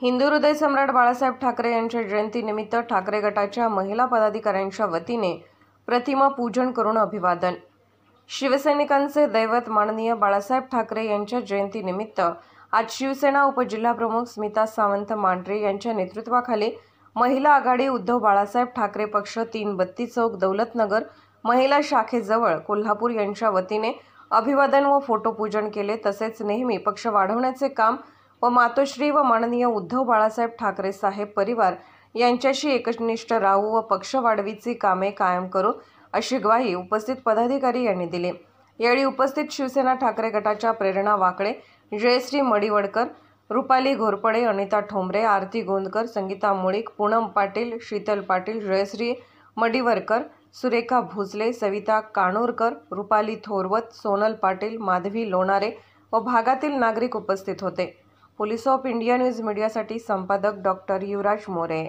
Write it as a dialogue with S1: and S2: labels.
S1: हिंदू हृदय सम्राट बाळासाहेब ठाकरे यांच्या जयंतीनिमित्त ठाकरे गटाच्या महिला पदाधिकाऱ्यांच्या वतीने प्रतिमा पूजन करून अभिवादन। शिवसैनिकांचे दैवत माननीय बाळासाहेब ठाकरे यांच्या जयंतीनिमित्त आज शिवसेना उपजिल्हाप्रमुख स्मिता सावंत मांढरे यांच्या नेतृत्वाखाली महिला आघाडी उद्धव बाळासाहेब ठाकरे पक्ष 332 चौक दौलतनगर महिला शाखेजवळ कोल्हापूर यांच्या वतीने अभिवादन व फोटो पूजन केले। तसेच नेहमी पक्ष वाढवण्याचे काम व मातोश्री व माननीय उद्धव बाळासाहेब ठाकरे साहेब परिवार यांच्याशी एकनिष्ठ राहू व पक्ष वाढवीची कामे कायम करू अशी ग्वाही उपस्थित पदाधिकारी यांनी दिली। यावेळी उपस्थित शिवसेना ठाकरे गटाच्या प्रेरणा वाकळे, जयश्री मडिवडकर, रुपाली घोरपडे, अनिता ठोंबरे, आरती गोंदकर, संगीता मुळीक, पूनम पाटील, शीतल पाटील, जयश्री मडिवडकर, सुरेखा भोसले, सविता काणूरकर, रुपाली थोरवत, सोनल पाटील, माधवी लोणारे व भागातील नागरिक उपस्थित होते। पोलीस ऑफ इंडिया न्यूज मीडियासाठी संपादक डॉक्टर युवराज मोरे।